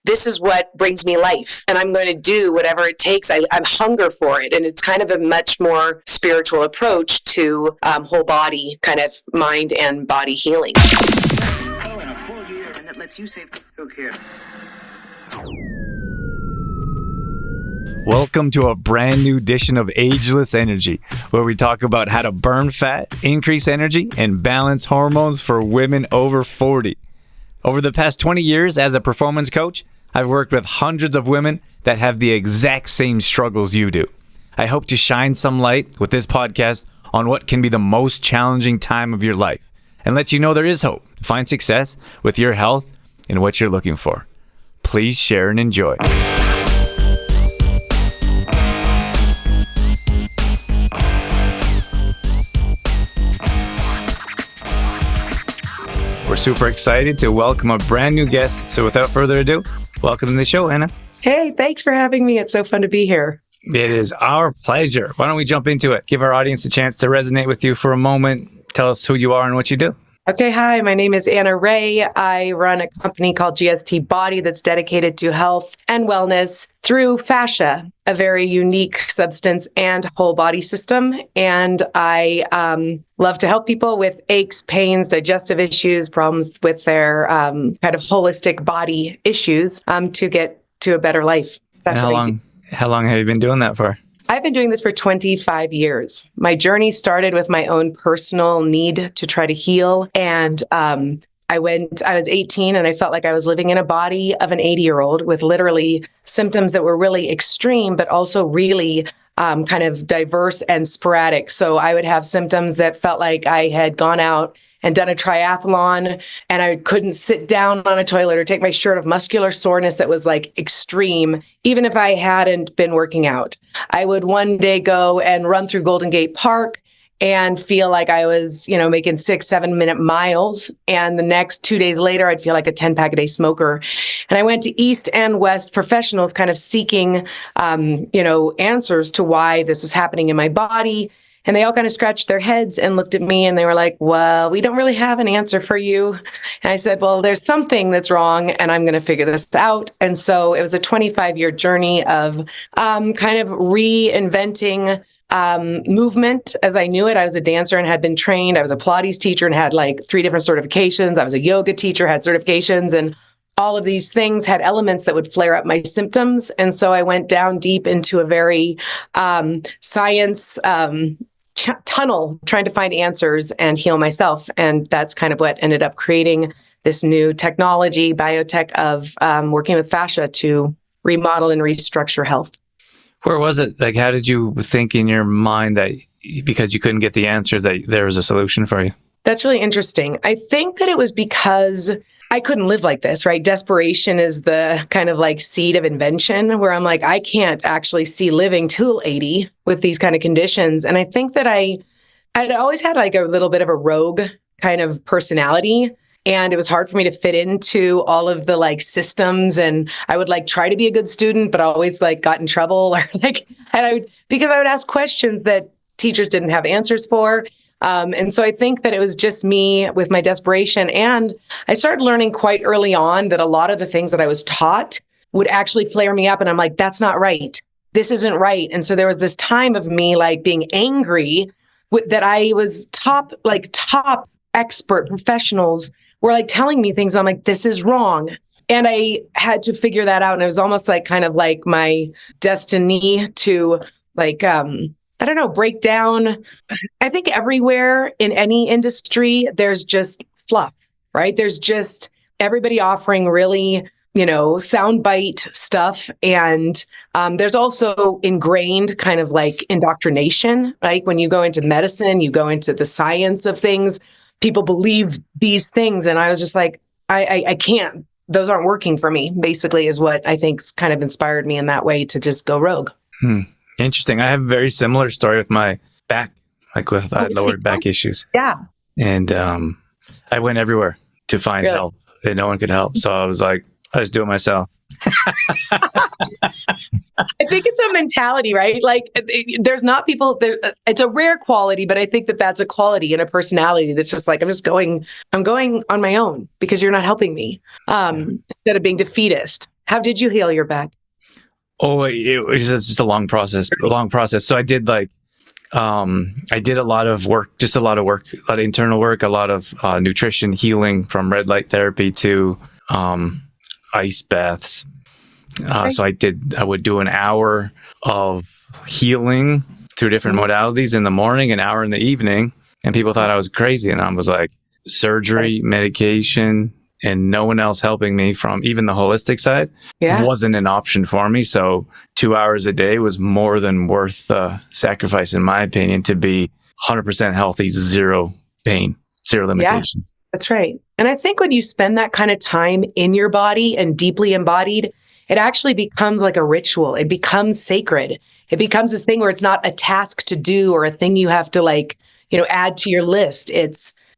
this is what brings me life, and I'm going to do whatever it takes. I'm hunger for it. And it's kind of a much more spiritual approach to whole body, kind of mind and body healing. In a full year, and that lets you save. Okay. Welcome to a brand new edition of Ageless Energy, where we talk about how to burn fat, increase energy, and balance hormones for women over 40. Over the past 20 years as a performance coach, I've worked with hundreds of women that have the exact same struggles you do. I hope to shine some light with this podcast on what can be the most challenging time of your life and let you know there is hope to find success with your health and what you're looking for. Please share and enjoy. We're super excited to welcome a brand new guest. So without further ado, welcome to the show, Anna. Hey, thanks for having me. It's so fun to be here. It is our pleasure. Why don't we jump into it? Give our audience a chance to resonate with you for a moment. Tell us who you are and what you do. Okay, hi, my name is Anna Rahe. I run a company called GST Body that's dedicated to health and wellness through fascia, a very unique substance and whole body system. And I love to help people with aches, pains, digestive issues, problems with their kind of holistic body issues to get to a better life. That's how long have you been doing that for? I've been doing this for 25 years. My journey started with my own personal need to try to heal. And I was 18 and I felt like I was living in a body of an 80-year-old with literally symptoms that were really extreme, but also really kind of diverse and sporadic. So I would have symptoms that felt like I had gone out and done a triathlon and I couldn't sit down on a toilet or take my shirt off, muscular soreness that was like extreme, even if I hadn't been working out. I would one day go and run through Golden Gate Park and feel like I was, making 6-7 minute miles. And the next 2 days later, I'd feel like a 10-pack a day smoker. And I went to East and West professionals kind of seeking, answers to why this was happening in my body. And they all kind of scratched their heads and looked at me and they were like, well, we don't really have an answer for you. And I said, well, there's something that's wrong and I'm going to figure this out. And so it was a 25-year journey of kind of reinventing movement as I knew it. I was a dancer and had been trained. I was a Pilates teacher and had like 3 different certifications. I was a yoga teacher, had certifications, and all of these things had elements that would flare up my symptoms. And so I went down deep into a very science tunnel trying to find answers and heal myself. And that's kind of what ended up creating this new technology, biotech of working with fascia to remodel and restructure health. Where was it? Like, how did you think in your mind that because you couldn't get the answers that there was a solution for you? That's really interesting. I think that it was because I couldn't live like this, right? Desperation is the kind of like seed of invention where I'm like, I can't actually see living till 80 with these kind of conditions. And I think that I'd always had like a little bit of a rogue kind of personality. And it was hard for me to fit into all of the like systems. And I would like try to be a good student, but always like got in trouble or because I would ask questions that teachers didn't have answers for. And so I think that it was just me with my desperation. And I started learning quite early on that a lot of the things that I was taught would actually flare me up. And I'm like, that's not right. This isn't right. And so there was this time of me like being angry that I was top expert professionals were like telling me things. I'm like, this is wrong. And I had to figure that out. And it was almost like kind of like my destiny to like, break down. I think everywhere in any industry, there's just fluff, right? There's just everybody offering really, soundbite stuff. And there's also ingrained kind of like indoctrination, right? When you go into medicine, you go into the science of things, people believe these things. And I was just like, I can't, those aren't working for me, basically is what I think's kind of inspired me in that way to just go rogue. Interesting. I have a very similar story with my back, like with lower back issues. Yeah. And I went everywhere to find help and no one could help. So I was like, I just do it myself. I think it's a mentality, right? Like there's not people there. It's a rare quality, but I think that that's a quality and a personality that's just like, I'm going on my own because you're not helping me. Instead of being defeatist. How did you heal your back? Oh, it was just a long process. So I did a lot of work, a lot of internal work, a lot of nutrition, healing, from red light therapy to ice baths. So I would do an hour of healing through different modalities in the morning, an hour in the evening, and people thought I was crazy. And I was like, surgery, medication, and no one else helping me from even the holistic side wasn't an option for me. So 2 hours a day was more than worth the sacrifice, in my opinion, to be 100% healthy, zero pain, zero limitation. Yeah, that's right. And I think when you spend that kind of time in your body and deeply embodied, it actually becomes like a ritual. It becomes sacred. It becomes this thing where it's not a task to do or a thing you have to add to your list.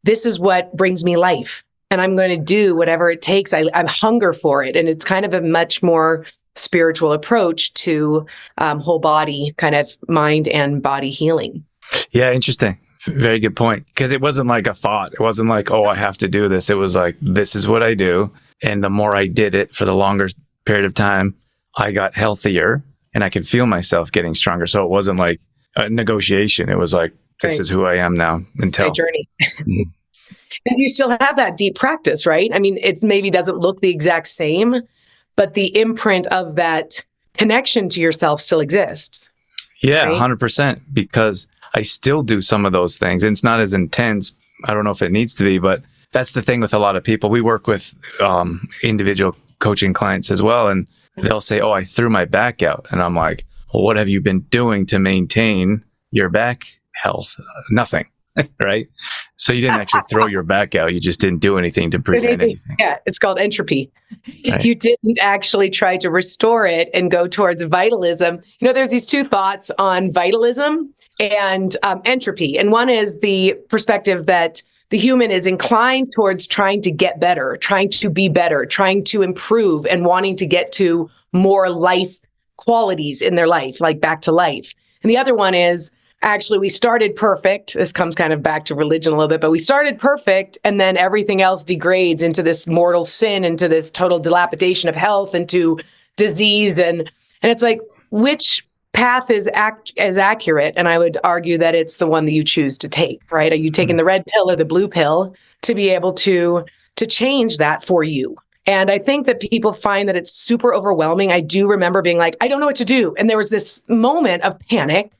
This is what brings me life. And I'm going to do whatever it takes. I'm hunger for it. And it's kind of a much more spiritual approach to whole body, kind of mind and body healing. Yeah, interesting. Very good point. Because it wasn't like a thought. It wasn't like, oh, I have to do this. It was like, this is what I do. And the more I did it for the longer period of time, I got healthier and I could feel myself getting stronger. So it wasn't like a negotiation. It was like, this is who I am now until my journey. And you still have that deep practice, right? I mean, it's maybe doesn't look the exact same, but the imprint of that connection to yourself still exists. Yeah, right? 100%, because I still do some of those things. And it's not as intense. I don't know if it needs to be, but that's the thing with a lot of people. We work with individual coaching clients as well. And they'll say, oh, I threw my back out. And I'm like, well, what have you been doing to maintain your back health? Nothing. Right? So you didn't actually throw your back out. You just didn't do anything to prevent anything. Yeah, it's called entropy. Right. You didn't actually try to restore it and go towards vitalism. There's these two thoughts on vitalism and entropy. And one is the perspective that the human is inclined towards trying to get better, trying to be better, trying to improve, and wanting to get to more life qualities in their life, like back to life. And the other one is, actually, we started perfect. This comes kind of back to religion a little bit, but we started perfect, and then everything else degrades into this mortal sin, into this total dilapidation of health, into disease. And it's like, which path is accurate? And I would argue that it's the one that you choose to take, right? Are you taking the red pill or the blue pill to be able to change that for you? And I think that people find that it's super overwhelming. I do remember being like, I don't know what to do. And there was this moment of panic.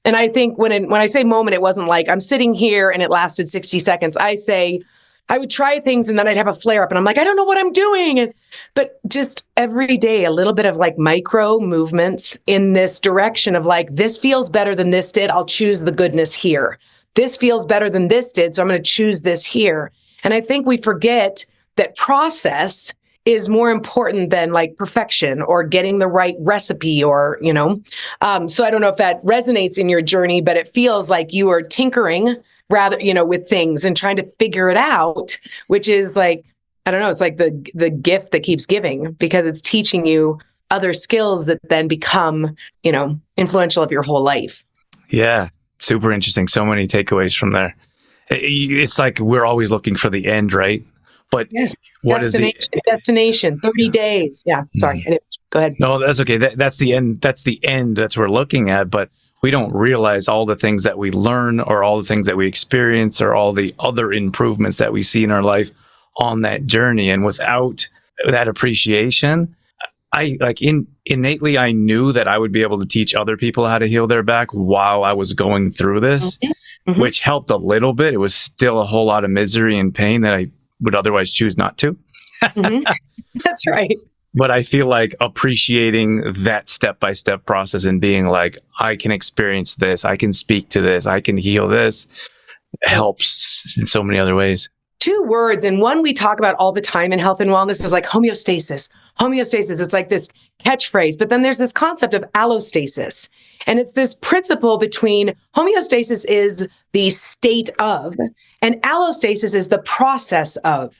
And I think when I say moment, it wasn't like I'm sitting here and it lasted 60 seconds. I say I would try things and then I'd have a flare up and I'm like, I don't know what I'm doing. But just every day, a little bit of like micro movements in this direction of like, this feels better than this did. I'll choose the goodness here. This feels better than this did. So I'm going to choose this here. And I think we forget that process is more important than like perfection or getting the right recipe or, so I don't know if that resonates in your journey, but it feels like you are tinkering rather, with things and trying to figure it out, which is like, I don't know, it's like the gift that keeps giving because it's teaching you other skills that then become, influential of your whole life. Yeah. Super interesting. So many takeaways from there. It's like we're always looking for the end, right? But yes, what destination, 30 days. Yeah, sorry. Go ahead. No, that's okay. That's the end. That's the end that we're looking at. But we don't realize all the things that we learn or all the things that we experience or all the other improvements that we see in our life on that journey. And without that appreciation, innately, I knew that I would be able to teach other people how to heal their back while I was going through this, which helped a little bit. It was still a whole lot of misery and pain that I would otherwise choose not to. That's right. But I feel like appreciating that step-by-step process and being like, I can experience this, I can speak to this, I can heal this, helps in so many other ways. Two words, and one we talk about all the time in health and wellness is like homeostasis. Homeostasis, it's like this catchphrase, but then there's this concept of allostasis. And it's this principle between homeostasis is the state of, and allostasis is the process of.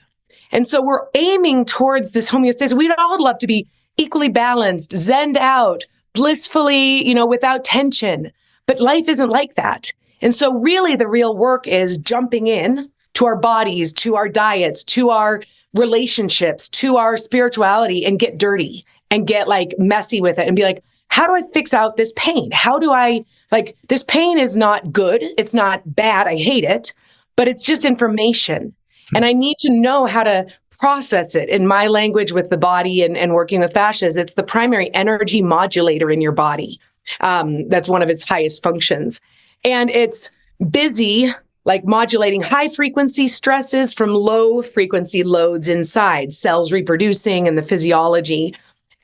And so we're aiming towards this homeostasis. We'd all love to be equally balanced, zenned out, blissfully, without tension. But life isn't like that. And so really the real work is jumping in to our bodies, to our diets, to our relationships, to our spirituality, and get dirty and get like messy with it and be like, how do I fix out this pain? How do I, like, this pain is not good. It's not bad. I hate it, but it's just information. And I need to know how to process it in my language with the body and working with fascias. It's the primary energy modulator in your body. That's one of its highest functions. And it's busy, like modulating high frequency stresses from low frequency loads inside, cells reproducing and the physiology.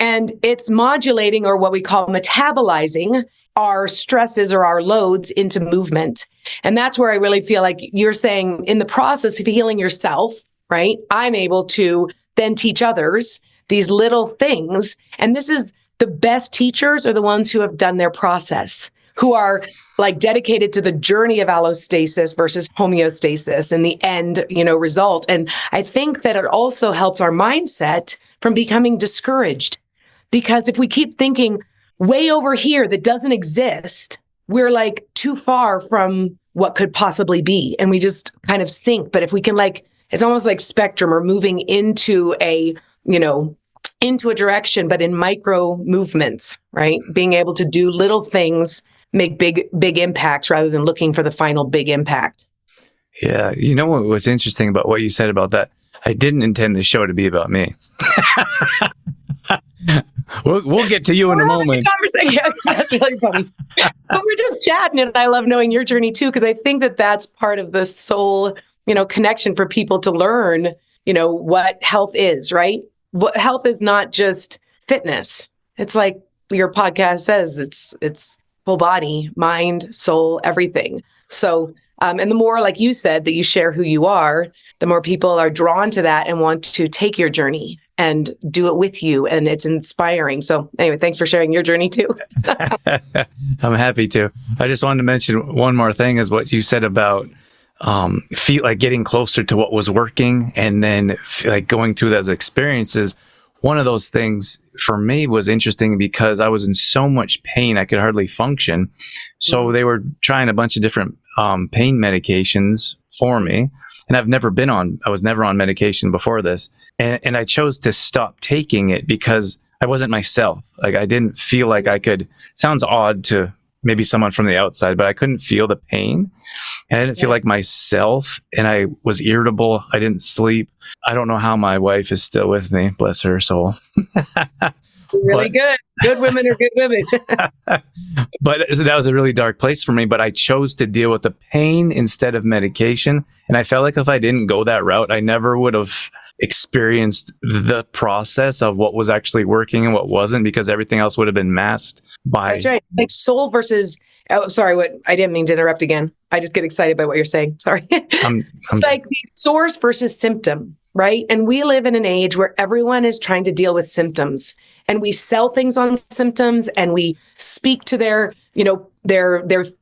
And it's modulating, or what we call metabolizing, our stresses or our loads into movement. And that's where I really feel like you're saying in the process of healing yourself, right? I'm able to then teach others these little things. And this is the best teachers are the ones who have done their process, who are like dedicated to the journey of allostasis versus homeostasis and the end, result. And I think that it also helps our mindset from becoming discouraged. Because if we keep thinking way over here that doesn't exist, we're like too far from what could possibly be. And we just kind of sink. But if we can it's almost like spectrum or moving into a direction, but in micro movements, right? Being able to do little things, make big impacts rather than looking for the final big impact. Yeah. You know what's interesting about what you said about that? I didn't intend the show to be about me. We'll get to you in a moment. Yeah, that's really funny. But we're just chatting, and I love knowing your journey too, because I think that that's part of the soul, connection for people to learn, what health is, right? What health is not just fitness. It's like your podcast says, it's whole body, mind, soul, everything. So, and the more, like you said, that you share who you are, the more people are drawn to that and want to take your journey and do it with you. And it's inspiring. So anyway, thanks for sharing your journey too. I'm happy to. I just wanted to mention one more thing is what you said about feel like getting closer to what was working and then like going through those experiences. One of those things for me was interesting because I was in so much pain, I could hardly function. So they were trying a bunch of different pain medications for me. And I was never on medication before this. And I chose to stop taking it because I wasn't myself. Like I didn't feel like I could, sounds odd to maybe someone from the outside, but I couldn't feel the pain. And I didn't feel like myself. And I was irritable. I didn't sleep. I don't know how my wife is still with me. Bless her soul. Really good. Good women are good women. But that was a really dark place for me. But I chose to deal with the pain instead of medication. And I felt like if I didn't go that route, I never would have experienced the process of what was actually working and what wasn't, because everything else would have been masked by. That's right. Like soul versus, I didn't mean to interrupt again. I just get excited by what you're saying. Sorry. It's like the source versus symptom, right? And we live in an age where everyone is trying to deal with symptoms. And we sell things on symptoms and we speak to their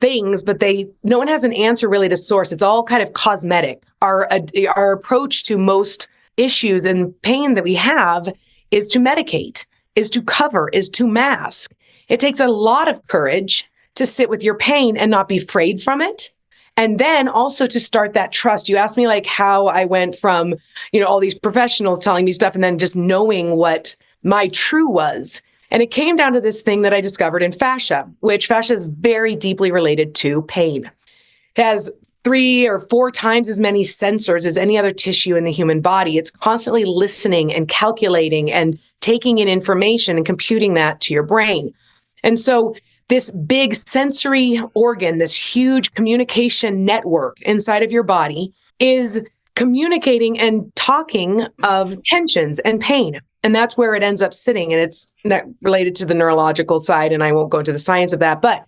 things, but no one has an answer really to source. It's all kind of cosmetic. Our approach to most issues and pain that we have is to medicate, is to cover, is to mask. It takes a lot of courage to sit with your pain and not be afraid from it. And then also to start that trust. You asked me like how I went from, all these professionals telling me stuff and then just knowing what my true was. And it came down to this thing that I discovered in fascia, which fascia is very deeply related to pain. It has 3 or 4 times as many sensors as any other tissue in the human body. It's constantly listening and calculating and taking in information and computing that to your brain. And so this big sensory organ, this huge communication network inside of your body is communicating and talking of tensions and pain. And that's where it ends up sitting. And it's not related to the neurological side. And I won't go into the science of that. But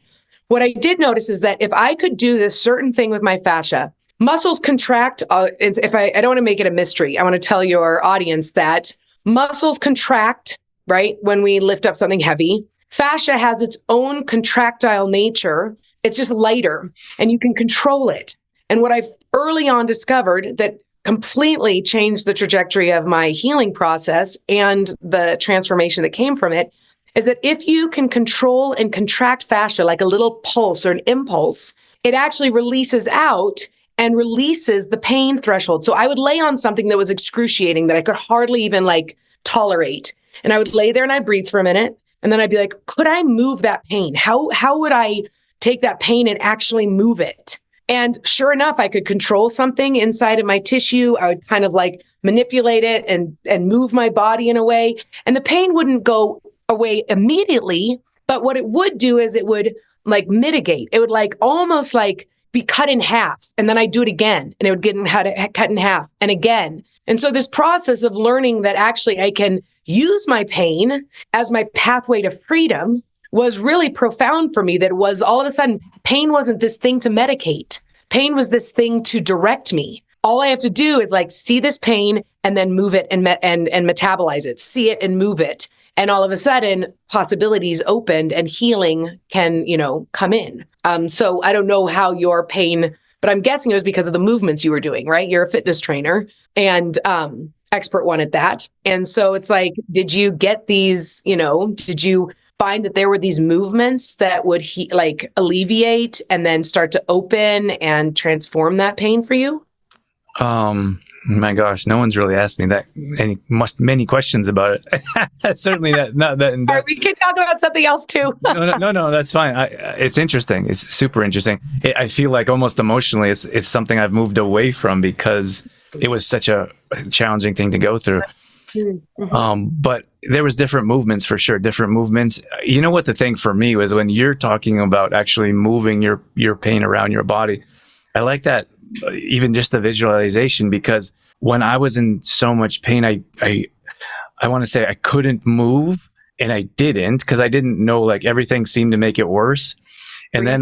what I did notice is that if I could do this certain thing with my fascia, muscles contract. I don't want to make it a mystery. I want to tell your audience that muscles contract, right? When we lift up something heavy. Fascia has its own contractile nature. It's just lighter and you can control it. And what I've early on discovered that completely changed the trajectory of my healing process and the transformation that came from it is that if you can control and contract fascia like a little pulse or an impulse, it actually releases out and releases the pain threshold. So I would lay on something that was excruciating that I could hardly even tolerate. And I would lay there and I'd breathe for a minute. And then I'd be like, could I move that pain? How would I take that pain and actually move it? And sure enough, I could control something inside of my tissue. I would kind of like manipulate it and move my body in a way. And the pain wouldn't go away immediately. But what it would do is it would like mitigate. It would like almost like be cut in half. And then I'd do it again. And it would get cut in half and again. And so this process of learning that actually I can use my pain as my pathway to freedom was really profound for me. That was all of a sudden, pain wasn't this thing to medicate. Pain was this thing to direct me. All I have to do is like see this pain and then move it and metabolize it, see it and move it. And all of a sudden possibilities opened and healing can, come in. So I don't know how your pain, but I'm guessing it was because of the movements you were doing, right? You're a fitness trainer and expert one at that. And so it's like, did you get these, did you find that there were these movements that would alleviate and then start to open and transform that pain for you? My gosh, no one's really asked me that many questions about it. Certainly not that. All right, we can talk about something else too. No, that's fine. It's interesting. It's super interesting. I feel like almost emotionally, it's something I've moved away from because it was such a challenging thing to go through. Mm-hmm. But there was different movements for sure. Different movements. You know what the thing for me was when you're talking about actually moving your pain around your body. I like that. Even just the visualization, because when I was in so much pain, I want to say I couldn't move, and I didn't because I didn't know, like everything seemed to make it worse. And then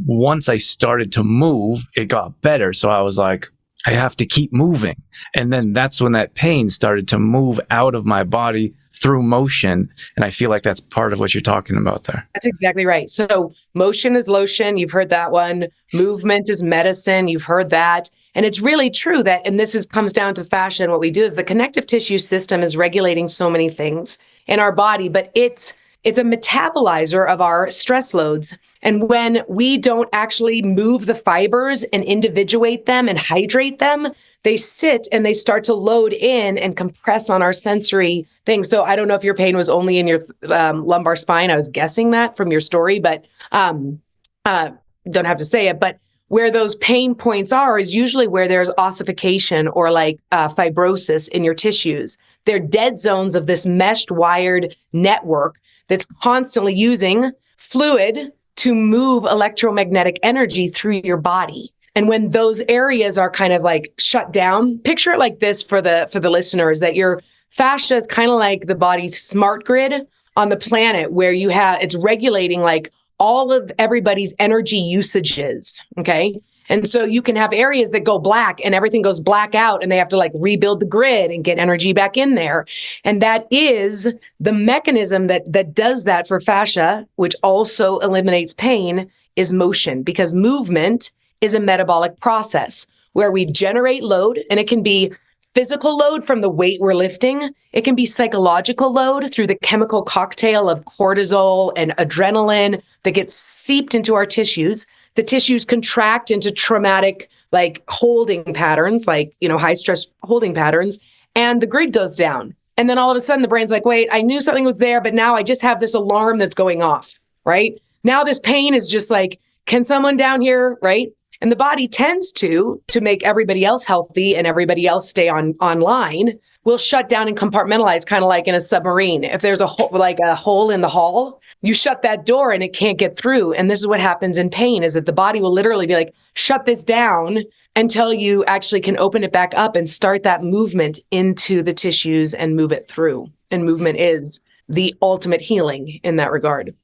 once I started to move, it got better. So I was like, I have to keep moving. And then that's when that pain started to move out of my body through motion. And I feel like that's part of what you're talking about there. That's exactly right. So motion is lotion. You've heard that one. Movement is medicine. You've heard that. And it's really true that, and comes down to fascia, and what we do is the connective tissue system is regulating so many things in our body, but it's a metabolizer of our stress loads. And when we don't actually move the fibers and individuate them and hydrate them, they sit and they start to load in and compress on our sensory things. So I don't know if your pain was only in your lumbar spine. I was guessing that from your story, but don't have to say it. But where those pain points are is usually where there's ossification or like fibrosis in your tissues. They're dead zones of this meshed wired network that's constantly using fluid to move electromagnetic energy through your body. And when those areas are kind of like shut down, picture it like this for the listeners, that your fascia is kind of like the body's smart grid on the planet, where it's regulating like all of everybody's energy usages. Okay. And so you can have areas that go black and everything goes black out, and they have to like rebuild the grid and get energy back in there. And that is the mechanism that does that for fascia, which also eliminates pain, is motion, because movement is a metabolic process where we generate load, and it can be physical load from the weight we're lifting. It can be psychological load through the chemical cocktail of cortisol and adrenaline that gets seeped into our tissues. The tissues contract into traumatic, like holding patterns, like, high stress holding patterns, and the grid goes down. And then all of a sudden the brain's like, wait, I knew something was there, but now I just have this alarm that's going off, right? Now this pain is just like, can someone down here, right? And the body tends to make everybody else healthy and everybody else stay online, will shut down and compartmentalize, kind of like in a submarine. If there's a hole in the hull, you shut that door and it can't get through. And this is what happens in pain, is that the body will literally be like, shut this down until you actually can open it back up and start that movement into the tissues and move it through. And movement is the ultimate healing in that regard.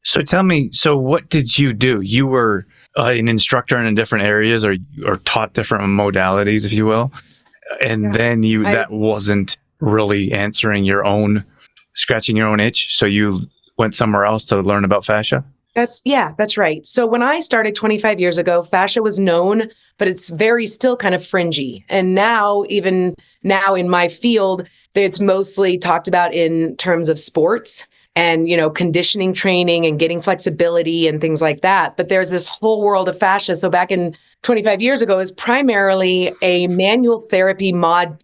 So tell me, what did you do? You were an instructor in different areas, or taught different modalities, if you will. And then that wasn't really scratching your own itch. So you went somewhere else to learn about fascia? That's right. So when I started 25 years ago, fascia was known, but it's still kind of fringy. And even now in my field, it's mostly talked about in terms of sports and, conditioning training and getting flexibility and things like that. But there's this whole world of fascia. So back in 25 years ago is primarily a manual therapy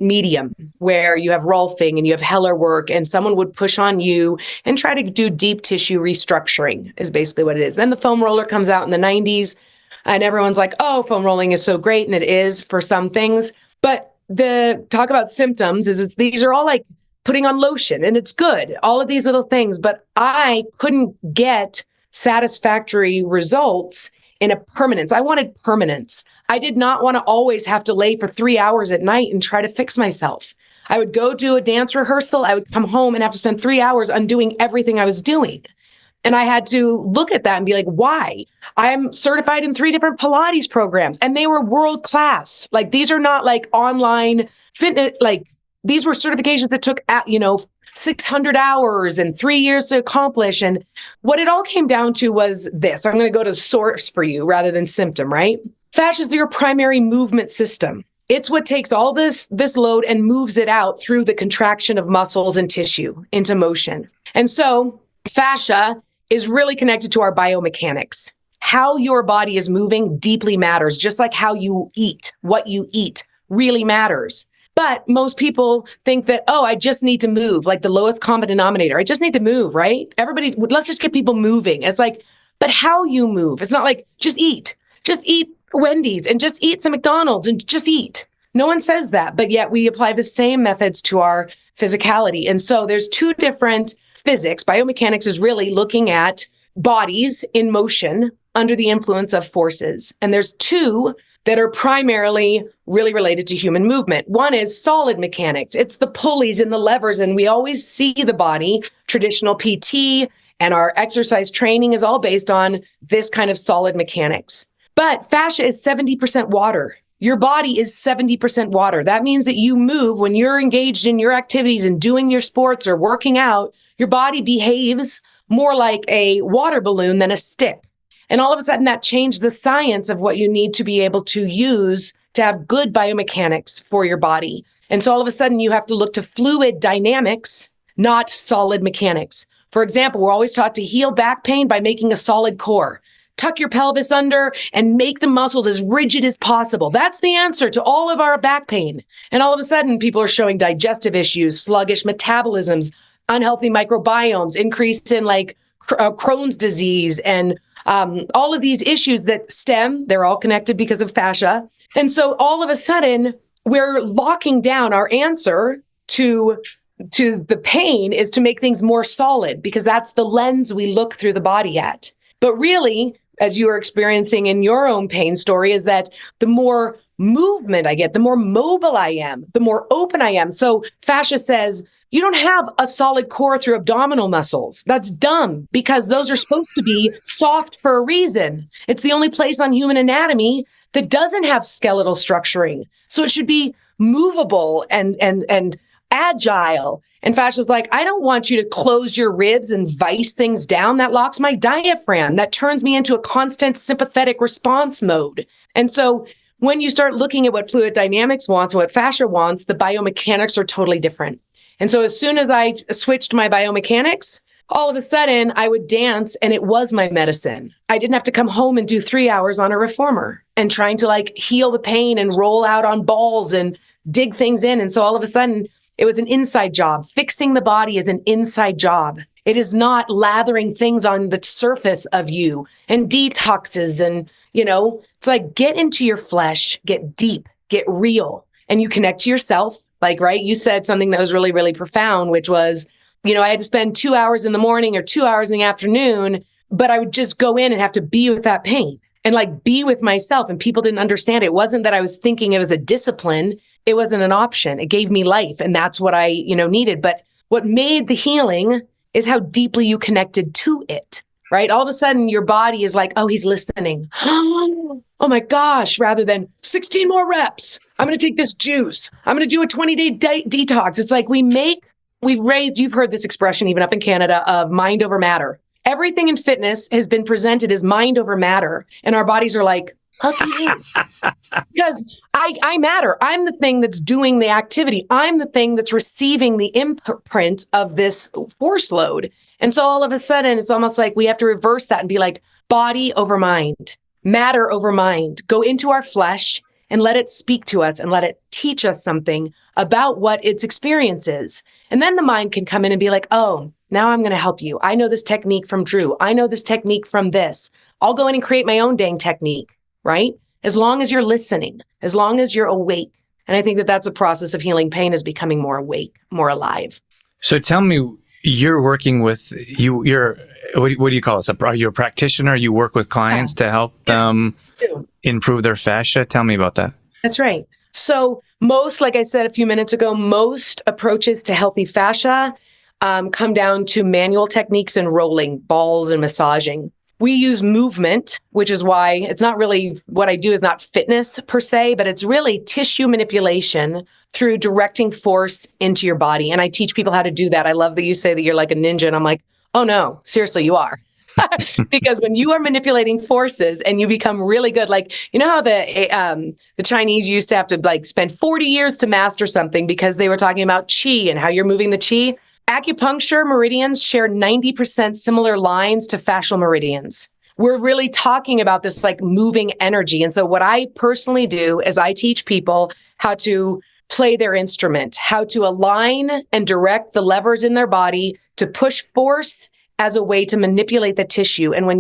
medium where you have Rolfing and you have Heller work and someone would push on you and try to do deep tissue restructuring is basically what it is. Then the foam roller comes out in the 90s and everyone's like, oh, foam rolling is so great. And it is for some things. But the talk about symptoms is these are all like putting on lotion and it's good, all of these little things. But I couldn't get satisfactory results in a permanence. I wanted permanence. I did not want to always have to lay for 3 hours at night and try to fix myself. I would go do a dance rehearsal. I would come home and have to spend 3 hours undoing everything I was doing. And I had to look at that and be like, why? I'm certified in 3 different Pilates programs and they were world class. Like these are not like online fitness, like these were certifications that took, 600 hours and 3 years to accomplish. And what it all came down to was this. I'm going to go to source for you rather than symptom, right? Fascia is your primary movement system. It's what takes all this load and moves it out through the contraction of muscles and tissue into motion. And so fascia is really connected to our biomechanics. How your body is moving deeply matters, just like how you eat, what you eat really matters. But most people think that, oh, I just need to move, like the lowest common denominator. I just need to move, right? Everybody, let's just get people moving. It's like, but how you move. It's not like, just eat Wendy's and just eat some McDonald's and just eat. No one says that, but yet we apply the same methods to our physicality. And so there's 2 different physics. Biomechanics is really looking at bodies in motion under the influence of forces. And there's 2 that are primarily really related to human movement. One is solid mechanics. It's the pulleys and the levers, and we always see the body. Traditional PT and our exercise training is all based on this kind of solid mechanics. But fascia is 70% water. Your body is 70% water. That means that you move when you're engaged in your activities and doing your sports or working out, your body behaves more like a water balloon than a stick. And all of a sudden that changed the science of what you need to be able to use to have good biomechanics for your body. And so all of a sudden you have to look to fluid dynamics, not solid mechanics. For example, we're always taught to heal back pain by making a solid core. Tuck your pelvis under and make the muscles as rigid as possible. That's the answer to all of our back pain. And all of a sudden people are showing digestive issues, sluggish metabolisms, unhealthy microbiomes, increase in like Crohn's disease and all of these issues that they're all connected because of fascia. And so all of a sudden, we're locking down our answer to the pain is to make things more solid because that's the lens we look through the body at. But really, as you are experiencing in your own pain story, is that the more movement I get, the more mobile I am, the more open I am. So fascia says, you don't have a solid core through abdominal muscles. That's dumb because those are supposed to be soft for a reason. It's the only place on human anatomy that doesn't have skeletal structuring. So it should be movable and agile. And fascia's like, I don't want you to close your ribs and vice things down. That locks my diaphragm. That turns me into a constant sympathetic response mode. And so when you start looking at what fluid dynamics wants, what fascia wants, the biomechanics are totally different. And so as soon as I switched my biomechanics, all of a sudden I would dance and it was my medicine. I didn't have to come home and do 3 hours on a reformer and trying to like heal the pain and roll out on balls and dig things in. And so all of a sudden it was an inside job. Fixing the body is an inside job. It is not lathering things on the surface of you and detoxes. And, it's like get into your flesh, get deep, get real, and you connect to yourself. Like, right, you said something that was really, really profound, which was, I had to spend 2 hours in the morning or 2 hours in the afternoon, but I would just go in and have to be with that pain and like be with myself. And people didn't understand. It wasn't that I was thinking it was a discipline. It wasn't an option. It gave me life. And that's what I, needed. But what made the healing is how deeply you connected to it, right? All of a sudden your body is like, oh, he's listening. Oh my gosh, rather than 16 more reps. I'm going to take this juice. I'm going to do a 20-day detox. It's like you've heard this expression even up in Canada of mind over matter. Everything in fitness has been presented as mind over matter. And our bodies are like, okay, because I matter. I'm the thing that's doing the activity. I'm the thing that's receiving the imprint of this force load. And so all of a sudden, it's almost like we have to reverse that and be like body over mind. matter over mind, go into our flesh and let it speak to us and let it teach us something about what its experience is. And then the mind can come in and be like, oh, now I'm going to help you. I know this technique from Drew. I know this technique from this. I'll go in and create my own dang technique, right? As long as you're listening, as long as you're awake. And I think that that's a process of healing pain, is becoming more awake, more alive. So tell me, you're working with, what do you call this? Are you a practitioner? You work with clients to help them improve their fascia? Tell me about that. That's right. So most, like I said a few minutes ago, most approaches to healthy fascia come down to manual techniques and rolling, balls and massaging. We use movement, which is why it's not really, what I do is not fitness per se, but it's really tissue manipulation through directing force into your body. And I teach people how to do that. I love that you say that you're like a ninja. And I'm like, oh no, seriously, you are. Because when you are manipulating forces and you become really good, like, you know how the Chinese used to have to like spend 40 years to master something because they were talking about qi and how you're moving the qi. Acupuncture meridians share 90% similar lines to fascial meridians. We're really talking about this like moving energy. And so what I personally do is I teach people how to play their instrument, how to align and direct the levers in their body to push force as a way to manipulate the tissue. And when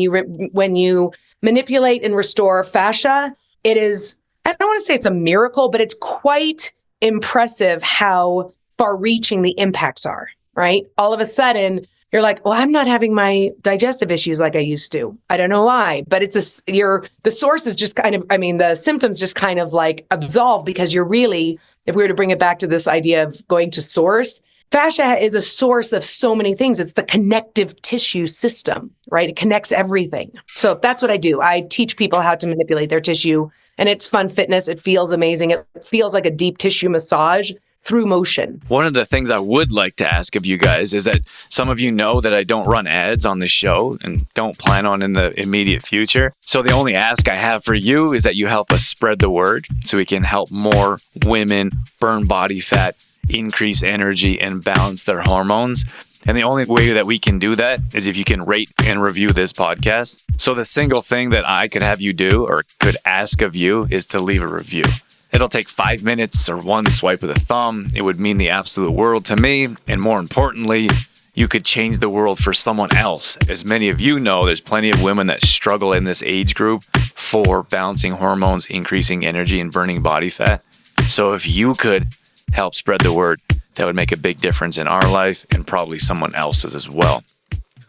you manipulate and restore fascia, it is, I don't want to say it's a miracle, but it's quite impressive how far-reaching the impacts are. Right? All of a sudden, you're like, well, I'm not having my digestive issues like I used to. I don't know why, but the source is just kind of, the symptoms just kind of like absolve, because you're really, if we were to bring it back to this idea of going to source, fascia is a source of so many things. It's the connective tissue system, right? It connects everything. So that's what I do. I teach people how to manipulate their tissue, and it's fun fitness. It feels amazing. It feels like a deep tissue massage through motion. One of the things I would like to ask of you guys is that some of you know that I don't run ads on the show and don't plan on in the immediate future. So the only ask I have for you is that you help us spread the word so we can help more women burn body fat, increase energy, and balance their hormones. And the only way that we can do that is if you can rate and review this podcast. So the single thing that I could have you do or could ask of you is to leave a review. It'll take 5 minutes or one swipe of the thumb. It would mean the absolute world to me. And more importantly, you could change the world for someone else. As many of you know, there's plenty of women that struggle in this age group for balancing hormones, increasing energy, and burning body fat. So if you could help spread the word, that would make a big difference in our life and probably someone else's as well.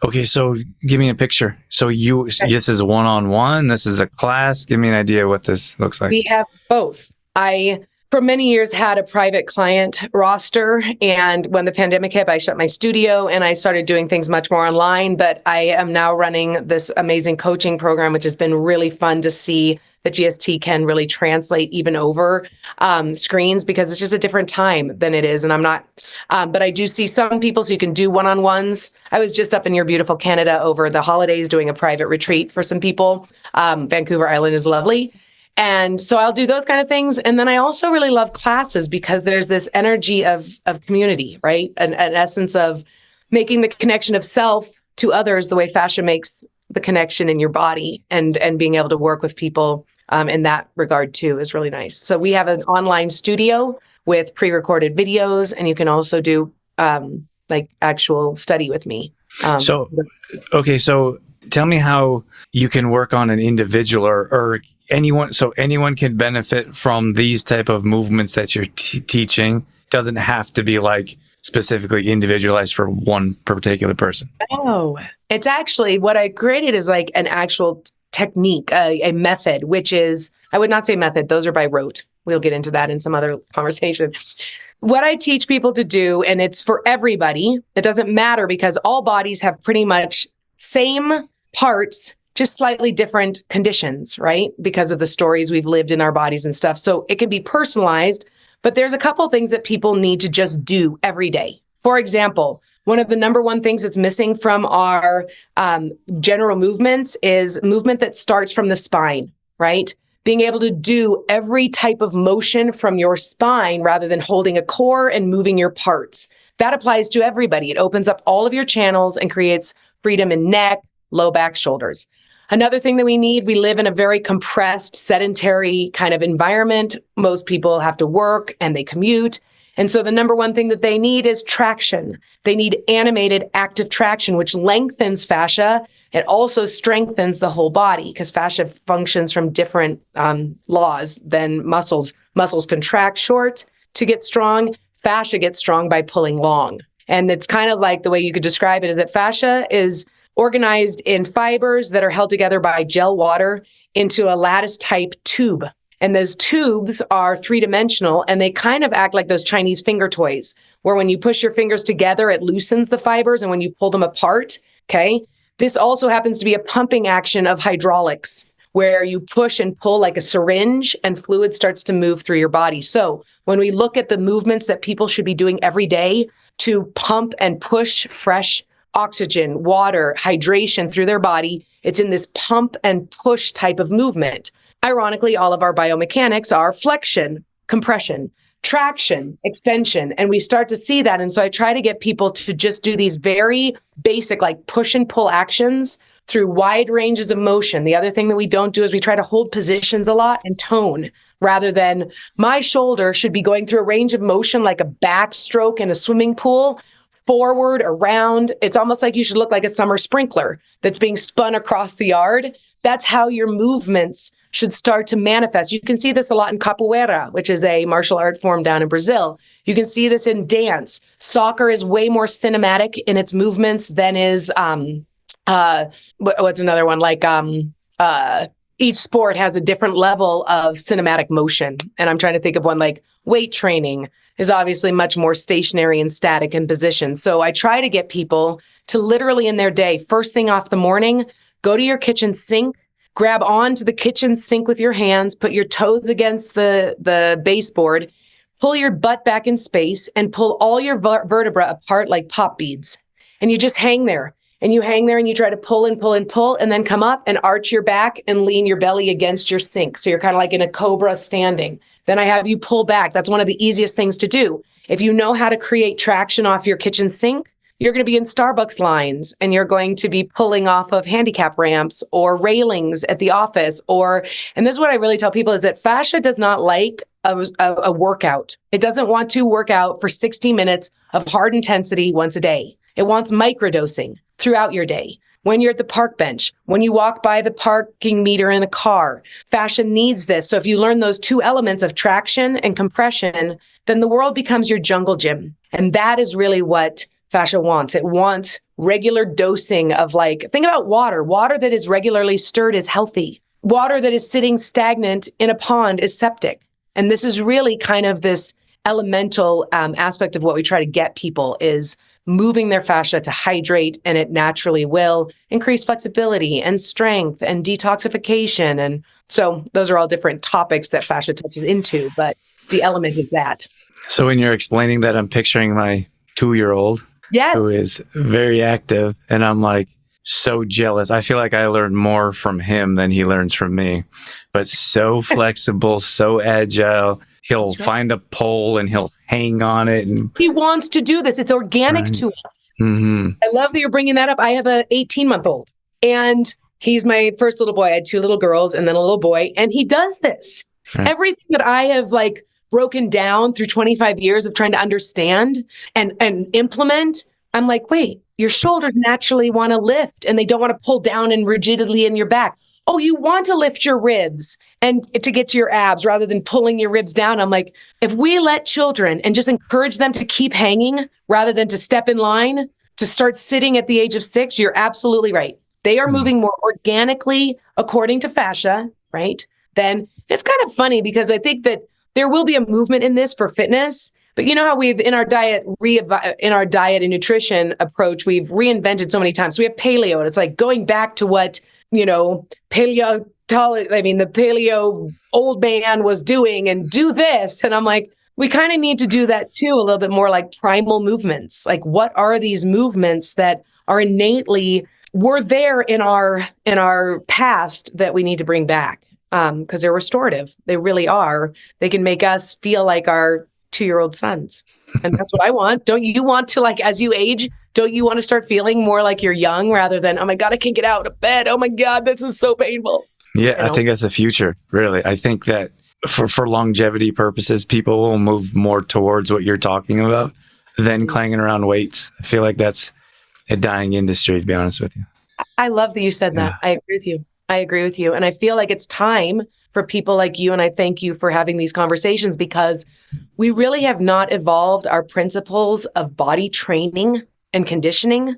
Okay, so give me a picture. So this is a one-on-one, this is a class. Give me an idea what this looks like. We have both. I, for many years, had a private client roster. And when the pandemic hit, I shut my studio and I started doing things much more online. But I am now running this amazing coaching program, which has been really fun to see that GST can really translate even over screens, because it's just a different time than it is. And I'm not, but I do see some people, so you can do one-on-ones. I was just up in your beautiful Canada over the holidays doing a private retreat for some people. Vancouver Island is lovely. And so I'll do those kind of things. And then I also really love classes because there's this energy of community, right? An essence of making the connection of self to others the way fascia makes the connection in your body, and being able to work with people in that regard too is really nice. So we have an online studio with pre-recorded videos, and you can also do like actual study with me. So tell me how you can work on an individual or anyone, so anyone can benefit from these type of movements that you're teaching. Doesn't have to be like specifically individualized for one particular person. Oh, it's actually, what I created is like an actual technique, a method, which is, I would not say method, those are by rote. We'll get into that in some other conversation. What I teach people to do, and it's for everybody, it doesn't matter because all bodies have pretty much same parts, just slightly different conditions, right? Because of the stories we've lived in our bodies and stuff. So it can be personalized, but there's a couple things that people need to just do every day. For example, one of the number one things that's missing from our general movements is movement that starts from the spine, right? Being able to do every type of motion from your spine rather than holding a core and moving your parts. That applies to everybody. It opens up all of your channels and creates freedom in neck, low back, shoulders. Another thing that we live in a very compressed, sedentary kind of environment. Most people have to work and they commute. And so the number one thing that they need is traction. They need animated, active traction, which lengthens fascia. It also strengthens the whole body because fascia functions from different laws than muscles. Muscles contract short to get strong. Fascia gets strong by pulling long. And it's kind of like the way you could describe it is that fascia is organized in fibers that are held together by gel water into a lattice type tube. And those tubes are three-dimensional and they kind of act like those Chinese finger toys, where when you push your fingers together, it loosens the fibers. And when you pull them apart, okay, this also happens to be a pumping action of hydraulics, where you push and pull like a syringe and fluid starts to move through your body. So when we look at the movements that people should be doing every day to pump and push fresh oxygen, water, hydration through their body, it's in this pump and push type of movement. Ironically, all of our biomechanics are flexion, compression, traction, extension, and we start to see that. And so I try to get people to just do these very basic, like push and pull actions through wide ranges of motion. The other thing that we don't do is we try to hold positions a lot and tone, rather than my shoulder should be going through a range of motion like a backstroke in a swimming pool, forward, around. It's almost like you should look like a summer sprinkler that's being spun across the yard. That's how your movements should start to manifest. You can see this a lot in capoeira, which is a martial art form down in Brazil. You can see this in dance. Soccer is way more cinematic in its movements than is, what's another one? Like, each sport has a different level of cinematic motion. And I'm trying to think of one like weight training is obviously much more stationary and static in position. So I try to get people to literally in their day, first thing off the morning, go to your kitchen sink, grab onto the kitchen sink with your hands, put your toes against the baseboard, pull your butt back in space and pull all your vertebra apart like pop beads. And you just hang there. And you hang there and you try to pull and pull and pull and then come up and arch your back and lean your belly against your sink. So you're kind of like in a cobra standing. Then I have you pull back. That's one of the easiest things to do. If you know how to create traction off your kitchen sink, you're going to be in Starbucks lines and you're going to be pulling off of handicap ramps or railings at the office and this is what I really tell people is that fascia does not like a workout. It doesn't want to work out for 60 minutes of hard intensity once a day. It wants microdosing throughout your day. When you're at the park bench, when you walk by the parking meter in a car, fascia needs this. So if you learn those two elements of traction and compression, then the world becomes your jungle gym. And that is really what fascia wants. It wants regular dosing of think about water. Water that is regularly stirred is healthy. Water that is sitting stagnant in a pond is septic. And this is really kind of this elemental aspect of what we try to get people is moving their fascia to hydrate, and it naturally will increase flexibility and strength and detoxification. And so those are all different topics that fascia touches into, but the element is that. So when you're explaining that, I'm picturing my 2-year-old yes, who is very active, and I'm like so jealous. I feel like I learn more from him than he learns from me, but so flexible, so agile. He'll find a pole and he'll hang on it. And he wants to do this. It's organic to us. Mm-hmm. I love that you're bringing that up. I have a 18-month-old and he's my first little boy. I had 2 little girls and then a little boy. And he does this. Right. Everything that I have broken down through 25 years of trying to understand and implement, I'm like, wait, your shoulders naturally want to lift and they don't want to pull down and rigidly in your back. Oh, you want to lift your ribs and to get to your abs rather than pulling your ribs down. I'm like, if we let children and just encourage them to keep hanging rather than to step in line, to start sitting at the age of 6, you're absolutely right. They are moving more organically according to fascia, right? Then it's kind of funny because I think that there will be a movement in this for fitness. But you know how we've in our diet and nutrition approach, we've reinvented so many times. So we have paleo, and it's like going back to what the paleo old man was doing and do this. And I'm like, we kind of need to do that too, a little bit more like primal movements. Like, what are these movements that are innately were there in our past that we need to bring back? Because they're restorative. They really are. They can make us feel like our 2-year-old sons. And that's what I want. Don't you want to, as you age, don't you want to start feeling more like you're young rather than, oh my God, I can't get out of bed. Oh my God, this is so painful. Yeah, I think that's the future, really. I think that for longevity purposes, people will move more towards what you're talking about than clanging around weights. I feel like that's a dying industry, to be honest with you. I love that you said that. I agree with you. I agree with you. And I feel like it's time for people like you. And I thank you for having these conversations because we really have not evolved our principles of body training and conditioning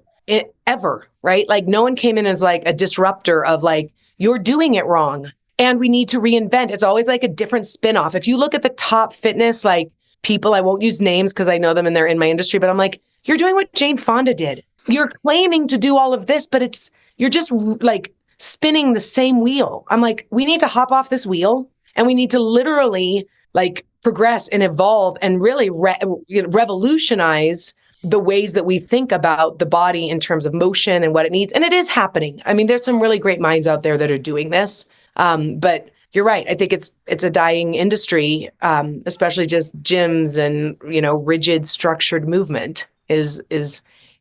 ever, right? Like no one came in as like a disruptor of like, you're doing it wrong and we need to reinvent. It's always like a different spinoff. If you look at the top fitness, like people, I won't use names because I know them and they're in my industry, but I'm like, you're doing what Jane Fonda did. You're claiming to do all of this, but you're just like spinning the same wheel. I'm like, we need to hop off this wheel and we need to literally like progress and evolve and really revolutionize the ways that we think about the body in terms of motion and what it needs. And it is happening. I mean, there's some really great minds out there that are doing this. But you're right. I think it's a dying industry, especially just gyms and, rigid structured movement is.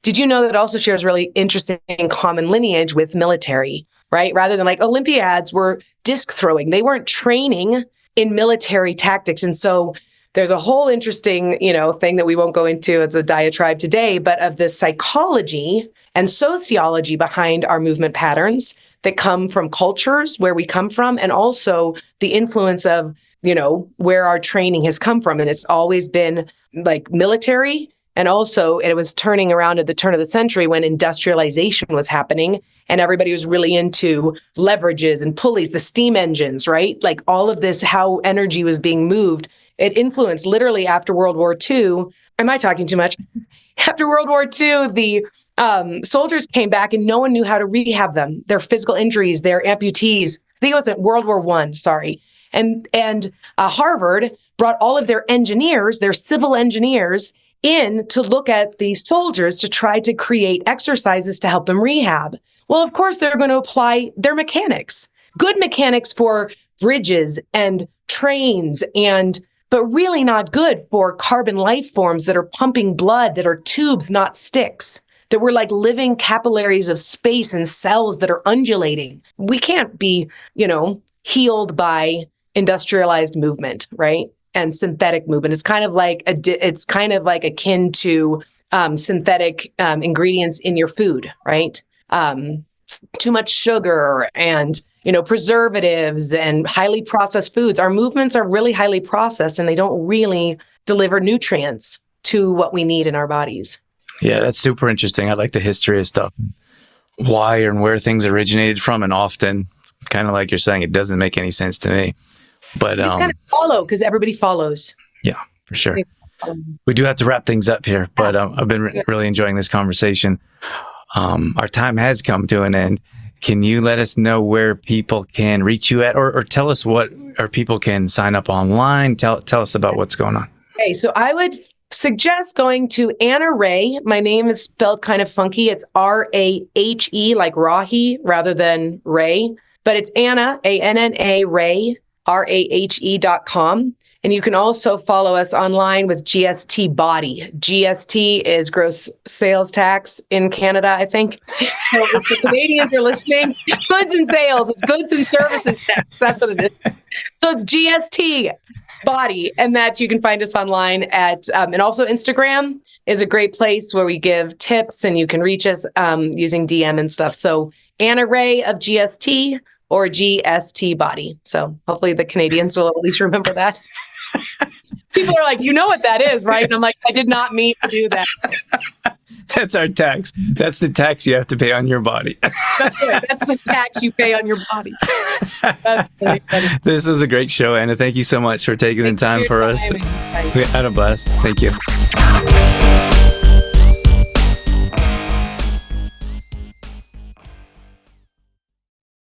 Did you know that also shares really interesting common lineage with military, right? Rather than like Olympiads were disc throwing. They weren't training in military tactics. And so there's a whole interesting, thing that we won't go into as a diatribe today, but of the psychology and sociology behind our movement patterns that come from cultures where we come from, and also the influence of, where our training has come from. And it's always been like military. And also it was turning around at the turn of the century when industrialization was happening and everybody was really into leverages and pulleys, the steam engines, right? Like all of this, how energy was being moved. It influenced literally after World War II. Am I talking too much? After World War II, the soldiers came back and no one knew how to rehab them. Their physical injuries, their amputees. I think it was at World War I, sorry. And Harvard brought all of their engineers, their civil engineers, in to look at the soldiers to try to create exercises to help them rehab. Well, of course, they're going to apply their mechanics, good mechanics for bridges and trains, but really not good for carbon life forms that are pumping blood, that are tubes, not sticks, that were like living capillaries of space and cells that are undulating. We can't be, healed by industrialized movement, right? And synthetic movement. It's kind of like akin to synthetic ingredients in your food, right? Too much sugar and preservatives and highly processed foods. Our movements are really highly processed and they don't really deliver nutrients to what we need in our bodies. Yeah, that's super interesting. I like the history of stuff, why and where things originated from, and often, kind of like you're saying, it doesn't make any sense to me. But just kind of follow because everybody follows. Yeah, for sure. We do have to wrap things up here, but I've been really enjoying this conversation. Our time has come to an end. Can you let us know where people can reach you at, or tell us people can sign up online? Tell us about what's going on. Okay, so I would suggest going to Anna Rahe. My name is spelled kind of funky. It's Rahe, like Rahi, rather than Ray. But it's Anna, ANNA, Rahe, RAHE.com. And you can also follow us online with GST Body. GST is gross sales tax in Canada, I think. So if the Canadians are listening, goods and sales, it's goods and services tax. That's what it is. So it's GST Body, and that you can find us online at, and also Instagram is a great place where we give tips and you can reach us using DM and stuff. So Anna Rahe of GST or GST Body. So hopefully the Canadians will at least remember that. People are like, you know what that is, right? And I'm like, I did not mean to do that. That's our tax. That's the tax you have to pay on your body. That's it. That's the tax you pay on your body. That's really funny. This was a great show, Anna. Thank you so much for taking the time for us. We had a blast. Thank you.